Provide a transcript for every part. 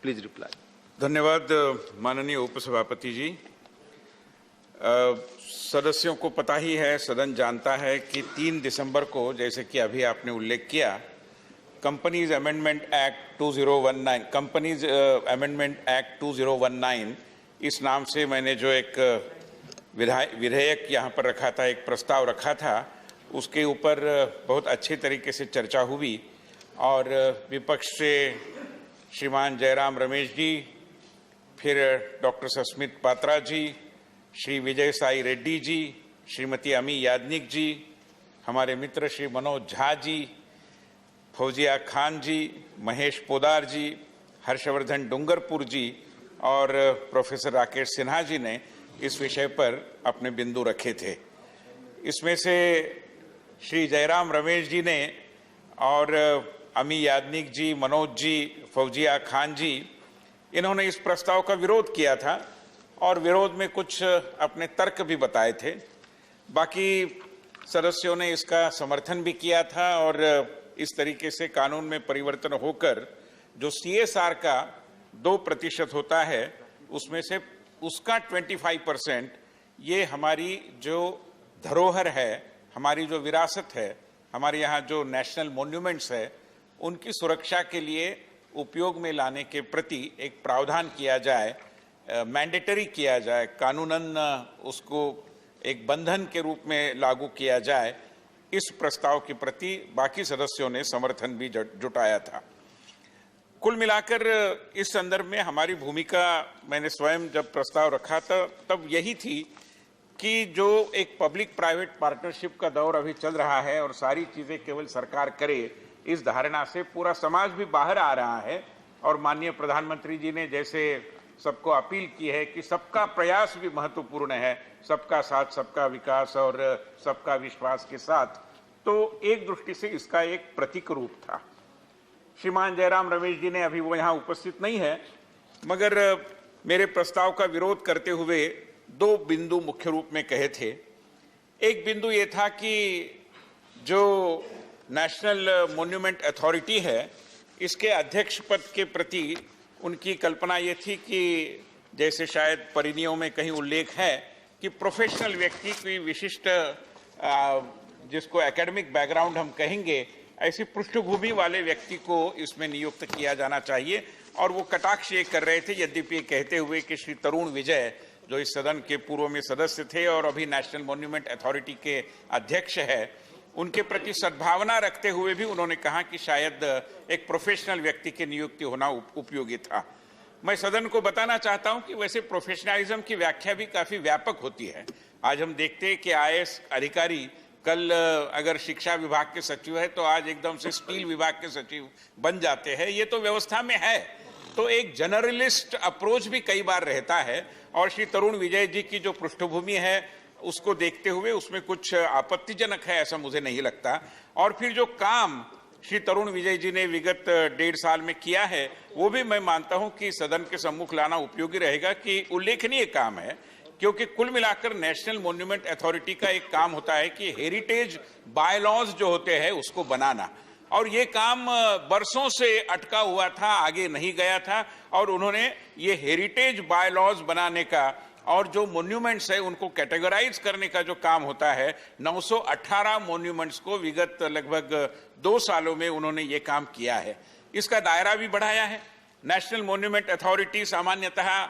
Please reply. धन्यवाद माननीय उपसभापति जी। सदस्यों को पता ही है, सदन जानता है कि 3 दिसंबर को, जैसे कि अभी आपने उल्लेख किया, कंपनीज अमेंडमेंट एक्ट 2019 इस नाम से मैंने जो एक विधेयक यहाँ पर रखा था, एक प्रस्ताव रखा था, उसके ऊपर बहुत अच्छे तरीके से चर्चा हुई और विपक्ष से श्रीमान जयराम रमेश जी, फिर डॉक्टर सस्मित पात्रा जी, श्री विजय साई रेड्डी जी, श्रीमती अमी याज्ञनिक जी, हमारे मित्र श्री मनोज झा जी, फौजिया खान जी, महेश पोदार जी, हर्षवर्धन डूंगरपुर जी और प्रोफेसर राकेश सिन्हा जी ने इस विषय पर अपने बिंदु रखे थे। इसमें से श्री जयराम रमेश जी ने और अमी याज्ञनिक जी, मनोज जी, फौजिया खान जी, इन्होंने इस प्रस्ताव का विरोध किया था और विरोध में कुछ अपने तर्क भी बताए थे। बाकी सदस्यों ने इसका समर्थन भी किया था और इस तरीके से कानून में परिवर्तन होकर जो CSR का 2% होता है, उसमें से उसका 25% ये हमारी जो धरोहर है, हमारी जो विरासत है, हमारे यहाँ जो नेशनल मॉन्यूमेंट्स है, उनकी सुरक्षा के लिए उपयोग में लाने के प्रति एक प्रावधान किया जाए, मैंडेटरी किया जाए, कानूनन उसको एक बंधन के रूप में लागू किया जाए। इस प्रस्ताव के प्रति बाकी सदस्यों ने समर्थन भी जुटाया था। कुल मिलाकर इस संदर्भ में हमारी भूमिका, मैंने स्वयं जब प्रस्ताव रखा था तब यही थी कि जो एक पब्लिक प्राइवेट पार्टनरशिप का दौर अभी चल रहा है और सारी चीजें केवल सरकार करे, इस धारणा से पूरा समाज भी बाहर आ रहा है और माननीय प्रधानमंत्री जी ने जैसे सबको अपील की है कि सबका प्रयास भी महत्वपूर्ण है, सबका साथ सबका विकास और सबका विश्वास के साथ, तो एक दृष्टि से इसका एक प्रतीक रूप था। श्रीमान जयराम रमेश जी ने, अभी वो यहाँ उपस्थित नहीं है, मगर मेरे प्रस्ताव का विरोध करते हुए 2 बिंदु मुख्य रूप में कहे थे। एक बिंदु ये था कि जो नेशनल मॉन्यूमेंट अथॉरिटी है, इसके अध्यक्ष पद के प्रति उनकी कल्पना ये थी कि जैसे शायद परिनियों में कहीं उल्लेख है कि प्रोफेशनल व्यक्ति की विशिष्ट, जिसको एकेडमिक बैकग्राउंड हम कहेंगे, ऐसी पृष्ठभूमि वाले व्यक्ति को इसमें नियुक्त किया जाना चाहिए। और वो कटाक्ष ये कर रहे थे, यद्यपि कहते हुए कि श्री तरुण विजय, जो इस सदन के पूर्व में सदस्य थे और अभी नेशनल मॉन्यूमेंट अथॉरिटी के अध्यक्ष है, उनके प्रति सद्भावना रखते हुए भी उन्होंने कहा कि शायद एक प्रोफेशनल व्यक्ति की नियुक्ति होना उपयोगी था। मैं सदन को बताना चाहता हूं कि वैसे प्रोफेशनलिज्म की व्याख्या भी काफी व्यापक होती है। आज हम देखते हैं कि IAS अधिकारी कल अगर शिक्षा विभाग के सचिव है तो आज एकदम से स्टील विभाग के सचिव बन जाते हैं। ये तो व्यवस्था में है। तो एक जनरलिस्ट अप्रोच भी कई बार रहता है और श्री तरुण विजय जी की जो पृष्ठभूमि है उसको देखते हुए उसमें कुछ आपत्तिजनक है, ऐसा मुझे नहीं लगता। और फिर जो काम श्री तरुण विजय जी ने विगत 1.5 साल में किया है, वो भी मैं मानता हूं कि सदन के सम्मुख लाना उपयोगी रहेगा कि उल्लेखनीय काम है, क्योंकि कुल मिलाकर नेशनल मॉन्यूमेंट अथॉरिटी का एक काम होता है कि हेरिटेज बायलॉज जो होते हैं उसको बनाना, और ये काम बरसों से अटका हुआ था, आगे नहीं गया था। और उन्होंने ये हेरिटेज बायलॉज बनाने का और जो मॉन्यूमेंट्स है उनको कैटेगराइज करने का जो काम होता है, 918 मॉन्यूमेंट्स को विगत लगभग 2 सालों में उन्होंने ये काम किया है। इसका दायरा भी बढ़ाया है। नेशनल मॉन्यूमेंट अथॉरिटी सामान्यतः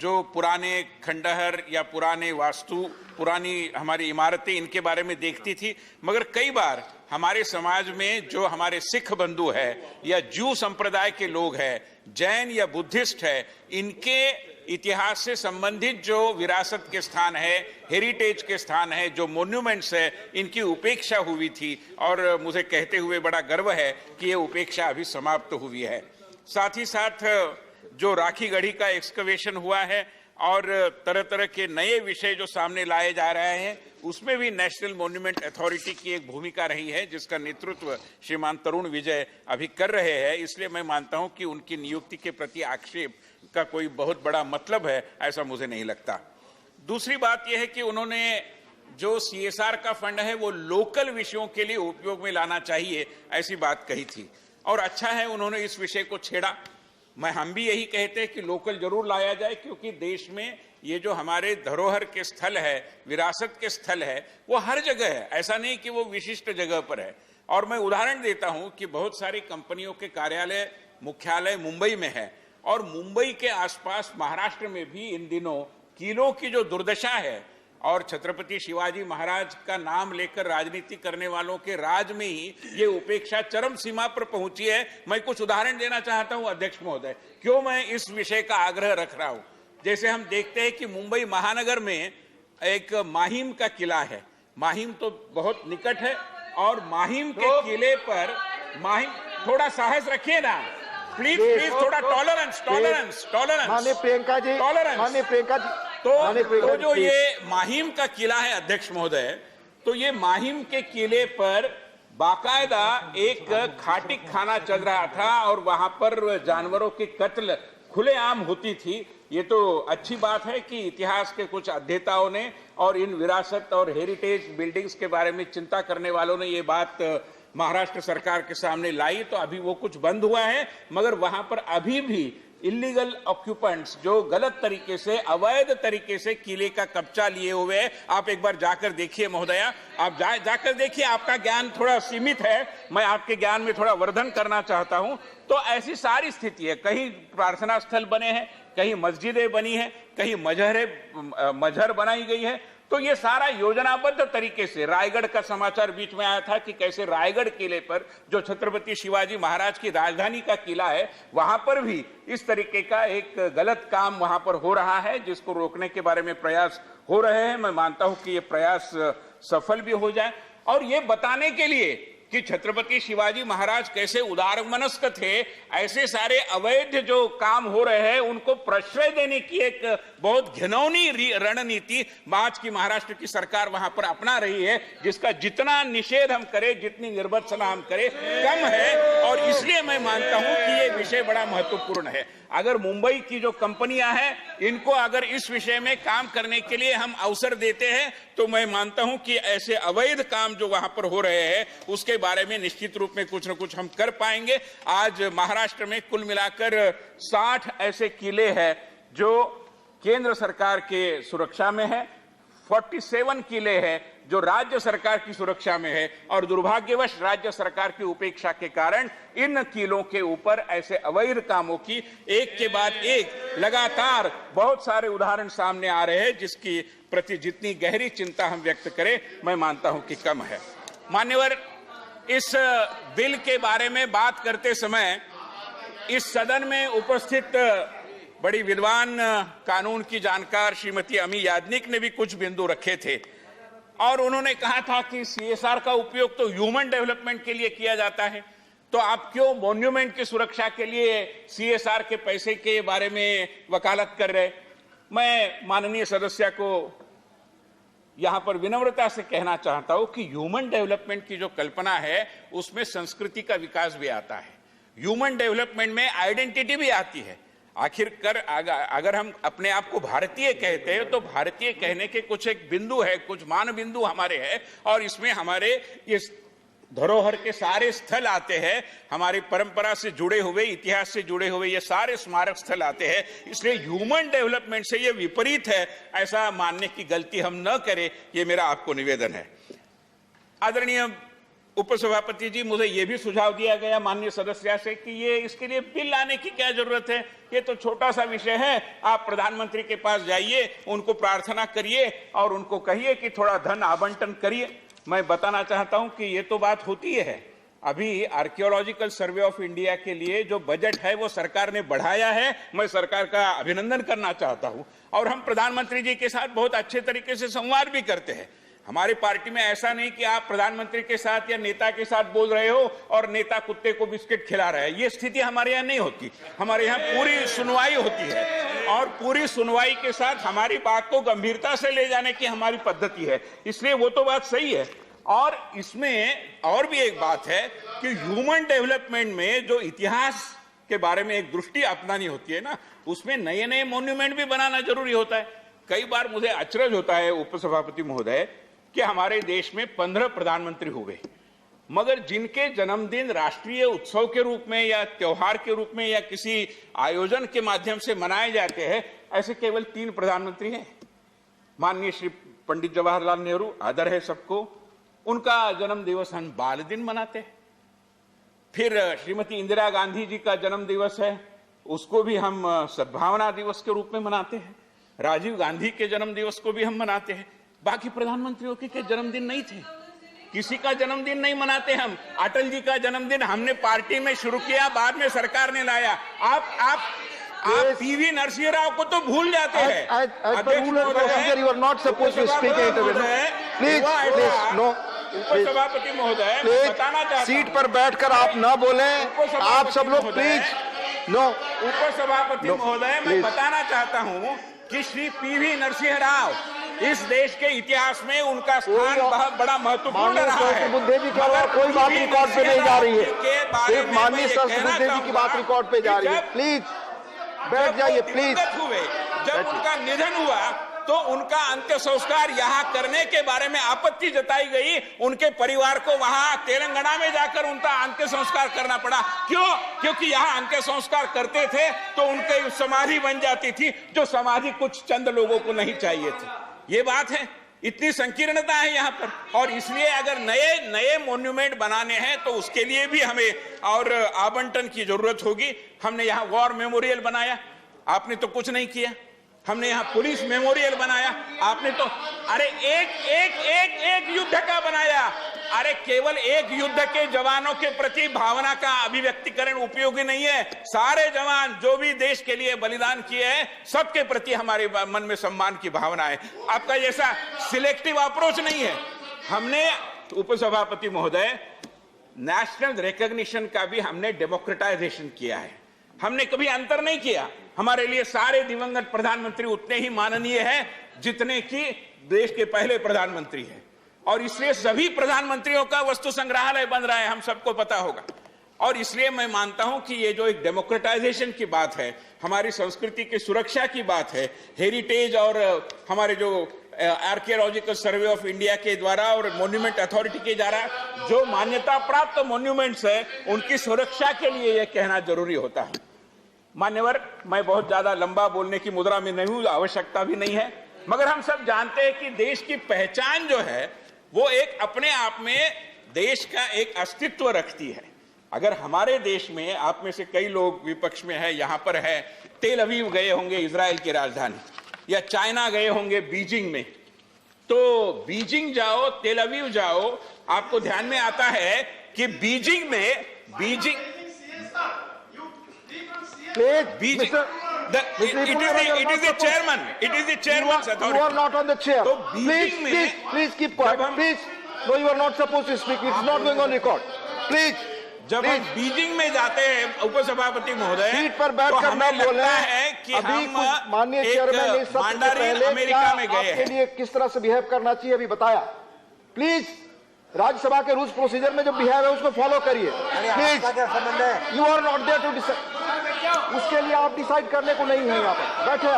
जो पुराने खंडहर या पुराने वास्तु, पुरानी हमारी इमारतें, इनके बारे में देखती थी, मगर कई बार हमारे समाज में जो हमारे सिख बंधु है या जू संप्रदाय के लोग हैं, जैन या बुद्धिस्ट है, इनके इतिहास से संबंधित जो विरासत के स्थान है, हेरिटेज के स्थान है, जो मॉन्यूमेंट्स है, इनकी उपेक्षा हुई थी। और मुझे कहते हुए बड़ा गर्व है कि ये उपेक्षा अभी समाप्त हुई है। साथ ही साथ जो राखी गढ़ी का एक्सकवेशन हुआ है और तरह तरह के नए विषय जो सामने लाए जा रहे हैं, उसमें भी नेशनल मॉन्यूमेंट अथॉरिटी की एक भूमिका रही है, जिसका नेतृत्व श्रीमान तरुण विजय अभी कर रहे हैं। इसलिए मैं मानता हूं कि उनकी नियुक्ति के प्रति आक्षेप का कोई बहुत बड़ा मतलब है, ऐसा मुझे नहीं लगता। दूसरी बात यह है कि उन्होंने जो CSR का फंड है वो लोकल विषयों के लिए उपयोग में लाना चाहिए, ऐसी बात कही थी। और अच्छा है उन्होंने इस विषय को छेड़ा। हम भी यही कहते हैं कि लोकल जरूर लाया जाए, क्योंकि देश में ये जो हमारे धरोहर के स्थल है, विरासत के स्थल है, वो हर जगह है, ऐसा नहीं कि वो विशिष्ट जगह पर है। और मैं उदाहरण देता हूं कि बहुत सारी कंपनियों के कार्यालय, मुख्यालय मुंबई में है, और मुंबई के आसपास महाराष्ट्र में भी इन दिनों किलों की जो दुर्दशा है, और छत्रपति शिवाजी महाराज का नाम लेकर राजनीति करने वालों के राज में ही ये उपेक्षा चरम सीमा पर पहुंची है। मैं कुछ उदाहरण देना चाहता हूं अध्यक्ष महोदय, क्यों मैं इस विषय का आग्रह रख रहा हूं। जैसे हम देखते हैं कि मुंबई महानगर में एक माहिम का किला है, माहिम तो बहुत निकट है, और माहिम के किले पर, माहिम, थोड़ा साहस रखिए ना प्लीज, थोड़ा टॉलरेंस। माननीय प्रियंका जी, माननीय प्रियंका जी, तो जो ये माहिम का किला है अध्यक्ष महोदय, तो ये माहिम के किले पर बाकायदा एक खाटिक खाना चल रहा था, और वहां पर जानवरों की कत्ल खुलेआम होती थी। ये तो अच्छी बात है कि इतिहास के कुछ अध्येताओं ने और इन विरासत और हेरिटेज बिल्डिंग्स के बारे में चिंता करने वालों ने ये बात महाराष्ट्र सरकार के सामने लाई, तो अभी वो कुछ बंद हुआ है, मगर वहां पर अभी भी इलीगल ऑक्यूपेंट्स जो गलत तरीके से, अवैध तरीके से किले का कब्जा लिए हुए हैं। आप एक बार जाकर देखिए महोदया, आप जाकर देखिए, आपका ज्ञान थोड़ा सीमित है, मैं आपके ज्ञान में थोड़ा वर्धन करना चाहता हूं। तो ऐसी सारी स्थिति है, कहीं प्रार्थना स्थल बने हैं, कहीं मस्जिदें बनी हैं, कहीं मजहर बनाई गई है। तो ये सारा योजनाबद्ध तरीके से, रायगढ़ का समाचार बीच में आया था कि कैसे रायगढ़ किले पर, जो छत्रपति शिवाजी महाराज की राजधानी का किला है, वहां पर भी इस तरीके का एक गलत काम वहां पर हो रहा है, जिसको रोकने के बारे में प्रयास हो रहे हैं। मैं मानता हूं कि ये प्रयास सफल भी हो जाए, और ये बताने के लिए कि छत्रपति शिवाजी महाराज कैसे उदारमनस्क थे, ऐसे सारे अवैध जो काम हो रहे हैं उनको प्रश्रय देने की एक बहुत घिनौनी रणनीति आज की महाराष्ट्र की सरकार वहां पर अपना रही है, जिसका जितना निषेध हम करें, जितनी निर्भत्सना हम करें, कम है। और इसलिए मैं मानता हूं कि ये विषय बड़ा महत्वपूर्ण है। अगर मुंबई की जो कंपनियां हैं, इनको अगर इस विषय में काम करने के लिए हम अवसर देते हैं, तो मैं मानता हूं कि ऐसे अवैध काम जो वहां पर हो रहे हैं उसके बारे में निश्चित रूप में कुछ न कुछ हम कर पाएंगे। आज महाराष्ट्र में कुल मिलाकर 60 ऐसे किले हैं जो केंद्र सरकार के सुरक्षा में है, 47 किले हैं जो राज्य सरकार की सुरक्षा में है, और दुर्भाग्यवश राज्य सरकार की उपेक्षा के कारण इन किलों के ऊपर ऐसे अवैध कामों की एक के बाद एक लगातार बहुत सारे उदाहरण सामने आ रहे हैं, जिसकी प्रति जितनी गहरी चिंता हम व्यक्त करें, मैं मानता हूं कि कम है। मान्यवर, इस बिल के बारे में बात करते समय इस सदन में उपस्थित बड़ी विद्वान कानून की जानकार श्रीमती अमी याज्ञनिक ने भी कुछ बिंदु रखे थे, और उन्होंने कहा था कि सीएसआर का उपयोग तो ह्यूमन डेवलपमेंट के लिए किया जाता है, तो आप क्यों मॉन्यूमेंट की सुरक्षा के लिए सीएसआर के पैसे के बारे में वकालत कर रहे। मैं माननीय सदस्य को यहां पर विनम्रता से कहना चाहता हूं कि ह्यूमन डेवलपमेंट की जो कल्पना है उसमें संस्कृति का विकास भी आता है, ह्यूमन डेवलपमेंट में आइडेंटिटी भी आती है। आखिरकार अगर हम अपने आप को भारतीय कहते हैं तो भारतीय कहने के कुछ एक बिंदु है, कुछ मान बिंदु हमारे हैं, और इसमें हमारे इस धरोहर के सारे स्थल आते हैं, हमारी परंपरा से जुड़े हुए, इतिहास से जुड़े हुए ये सारे स्मारक स्थल आते हैं। इसलिए ह्यूमन डेवलपमेंट से ये विपरीत है, ऐसा मानने की गलती हम न करें, ये मेरा आपको निवेदन है। आदरणीय उपसभापति जी, मुझे यह भी सुझाव दिया गया माननीय सदस्य से कि ये इसके लिए बिल लाने की क्या जरूरत है, ये तो छोटा सा विषय है, आप प्रधानमंत्री के पास जाइए, उनको प्रार्थना करिए और उनको कहिए कि थोड़ा धन आवंटन करिए। मैं बताना चाहता हूं कि ये तो बात होती है। अभी आर्कियोलॉजिकल सर्वे ऑफ इंडिया के लिए जो बजट है वो सरकार ने बढ़ाया है, मैं सरकार का अभिनंदन करना चाहता हूं, और हम प्रधानमंत्री जी के साथ बहुत अच्छे तरीके से संवाद भी करते हैं। हमारी पार्टी में ऐसा नहीं कि आप प्रधानमंत्री के साथ या नेता के साथ बोल रहे हो और नेता कुत्ते को बिस्किट खिला रहा है, ये स्थिति हमारे यहाँ नहीं होती। हमारे यहाँ पूरी सुनवाई होती है, और पूरी सुनवाई के साथ हमारी बात को गंभीरता से ले जाने की हमारी पद्धति है, इसलिए वो तो बात सही है। और इसमें और भी एक बात है कि ह्यूमन डेवलपमेंट में जो इतिहास के बारे में एक दृष्टि अपनानी होती है ना, उसमें नए नए मॉन्यूमेंट भी बनाना जरूरी होता है। कई बार मुझे अचरज होता है उपसभापति महोदय कि हमारे देश में 15 प्रधानमंत्री हो गए, मगर जिनके जन्मदिन राष्ट्रीय उत्सव के रूप में या त्योहार के रूप में या किसी आयोजन के माध्यम से मनाए जाते हैं, ऐसे केवल 3 प्रधानमंत्री हैं। माननीय श्री पंडित जवाहरलाल नेहरू, आदर है सबको, उनका जन्म दिवस हम बाल दिन मनाते हैं। फिर श्रीमती इंदिरा गांधी जी का जन्म दिवस है, उसको भी हम सद्भावना दिवस के रूप में मनाते हैं। राजीव गांधी के जन्म दिवस को भी हम मनाते हैं। बाकी प्रधानमंत्रियों के जन्मदिन नहीं थे, किसी का जन्मदिन नहीं मनाते हम। अटल जी का जन्मदिन हमने पार्टी में शुरू किया, बाद में सरकार ने लाया। आप पीवी नरसिंह राव को तो भूल जाते हैं। उपसभापति महोदय, बताना चाहता हूं, सीट पर बैठकर आप ना बोलें, आप सब लोग प्लीज। नो, उपसभापति महोदय, मैं बताना चाहता हूं कि श्री पीवी नरसिंह राव, इस देश के इतिहास में उनका स्थान बहुत बड़ा महत्वपूर्ण रहा है। बुद्धे जी का कोई बात रिकॉर्ड पे नहीं जा रही है, सिर्फ माननीय सरस्वती बुद्धे जी की बात रिकॉर्ड पे जा रही है। प्लीज बैठ जाइए, प्लीज। जब उनका निधन हुआ तो उनका अंत्य संस्कार यहाँ करने के बारे में आपत्ति जताई गई। उनके परिवार को वहां तेलंगाना में जाकर उनका अंत्य संस्कार करना पड़ा। क्यों? क्योंकि यहाँ अंत्य संस्कार करते थे तो उनके समाधि बन जाती थी, जो समाधि कुछ चंद लोगों को नहीं चाहिए थी। ये बात है, इतनी संकीर्णता है यहाँ पर। और इसलिए अगर नए मॉन्यूमेंट बनाने हैं तो उसके लिए भी हमें और आवंटन की जरूरत होगी। हमने यहाँ वॉर मेमोरियल बनाया, आपने तो कुछ नहीं किया। हमने यहाँ पुलिस मेमोरियल बनाया, आपने तो एक युद्ध का बनाया। अरे केवल एक युद्ध के जवानों के प्रति भावना का अभिव्यक्तिकरण उपयोगी नहीं है। सारे जवान जो भी देश के लिए बलिदान किए हैं, सबके प्रति हमारे मन में सम्मान की भावना है। आपका जैसा सिलेक्टिव अप्रोच नहीं है। हमने, उपसभापति महोदय, नेशनल रिकॉग्निशन का भी हमने डेमोक्रेटाइजेशन किया है। हमने कभी अंतर नहीं किया। हमारे लिए सारे दिवंगत प्रधानमंत्री उतने ही माननीय हैं जितने कि देश के पहले प्रधानमंत्री हैं। और इसलिए सभी प्रधानमंत्रियों का वस्तु संग्रहालय बन रहा है, हम सबको पता होगा। और इसलिए मैं मानता हूं कि ये जो एक डेमोक्रेटाइजेशन की बात है, हमारी संस्कृति की सुरक्षा की बात है, हेरिटेज और हमारे जो आर्कियोलॉजिकल सर्वे ऑफ इंडिया के द्वारा और मॉन्यूमेंट अथॉरिटी के द्वारा जो मान्यता प्राप्त मॉन्यूमेंट्स है, उनकी सुरक्षा के लिए यह कहना जरूरी होता है। मान्यवर, मैं बहुत ज्यादा लंबा बोलने की मुद्रा में नहीं हूं, आवश्यकता भी नहीं है, मगर हम सब जानते हैं कि देश की पहचान जो है वो एक अपने आप में देश का एक अस्तित्व रखती है। अगर हमारे देश में, आप में से कई लोग विपक्ष में है, यहां पर है, तेल अवीव गए होंगे इजराइल की राजधानी, या चाइना गए होंगे बीजिंग में, तो बीजिंग जाओ, तेल अवीव जाओ, आपको ध्यान में आता है कि बीजिंग में it is the chairman's authority. You are not on the chair. तो please keep quiet. Please, no, you are not supposed to speak. It's not going on record. Please. जब हम बीजिंग में जाते हैं, उपसभापति महोदय, सीट पर बैठकर न बोले है कि अभी हम माननीय चेयरमैन ने सबसे पहले अमेरिका में गए आपके लिए किस तरह से बिहेव करना चाहिए अभी बताया। प्लीज, राज्यसभा के रूल्स प्रोसीजर में जो बिहेव है उसको फॉलो करिए। Please, you are not there to decide, उसके लिए आप डिसाइड करने को नहीं है यहाँ पर। बैठे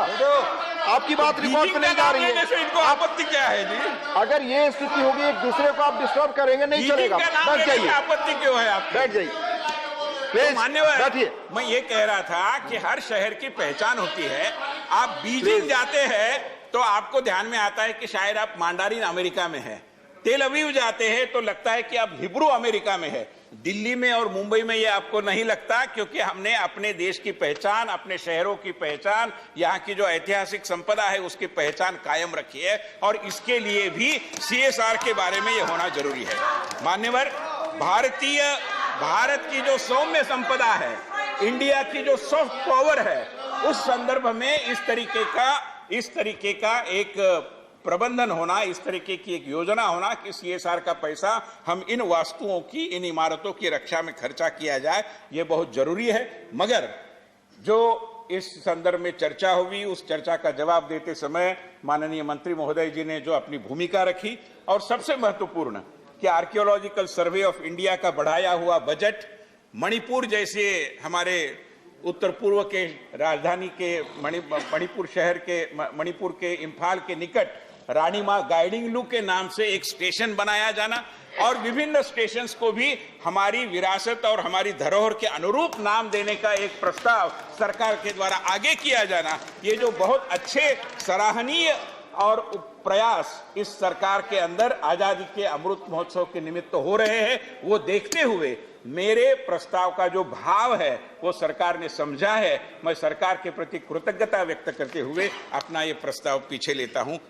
आपकी बात रिकॉर्ड पे नहीं जा रही है। इनको आपत्ति क्या है जी? अगर ये स्थिति होगी, एक दूसरे को आप डिस्टर्ब करेंगे, नहीं चलेगा। बैठ जाइए। आपत्ति क्यों है? आप बैठ जाइए प्लीज, बैठिए। मैं ये कह रहा था कि हर शहर की पहचान होती है। आप बीजिंग जाते हैं तो आपको ध्यान में आता है कि शायद आप मांडारिन अमेरिका में है। तेल अवीव जाते हैं तो लगता है कि आप हिब्रू अमेरिका में है। दिल्ली में और मुंबई में ये आपको नहीं लगता, क्योंकि हमने अपने देश की पहचान, अपने शहरों की पहचान, यहाँ की जो ऐतिहासिक संपदा है उसकी पहचान कायम रखी है। और इसके लिए भी CSR के बारे में ये होना जरूरी है। मान्यवर, भारत की जो सौम्य संपदा है, इंडिया की जो सॉफ्ट पावर है, उस संदर्भ में इस तरीके का एक प्रबंधन होना, इस तरीके की एक योजना होना कि CSR का पैसा हम इन वास्तुओं की, इन इमारतों की रक्षा में खर्चा किया जाए, ये बहुत जरूरी है। मगर जो इस संदर्भ में चर्चा हुई, उस चर्चा का जवाब देते समय माननीय मंत्री महोदय जी ने जो अपनी भूमिका रखी, और सबसे महत्वपूर्ण कि आर्कियोलॉजिकल सर्वे ऑफ इंडिया का बढ़ाया हुआ बजट, मणिपुर जैसे हमारे उत्तर पूर्व के राजधानी के मणिपुर शहर के, मणिपुर के इम्फाल के निकट रानीमा गाइडिंग लू के नाम से एक स्टेशन बनाया जाना, और विभिन्न स्टेशंस को भी हमारी विरासत और हमारी धरोहर के अनुरूप नाम देने का एक प्रस्ताव सरकार के द्वारा आगे किया जाना, ये जो बहुत अच्छे सराहनीय और प्रयास इस सरकार के अंदर आजादी के अमृत महोत्सव के निमित्त हो रहे हैं, वो देखते हुए मेरे प्रस्ताव का जो भाव है वो सरकार ने समझा है। मैं सरकार के प्रति कृतज्ञता व्यक्त करते हुए अपना ये प्रस्ताव पीछे लेता हूं।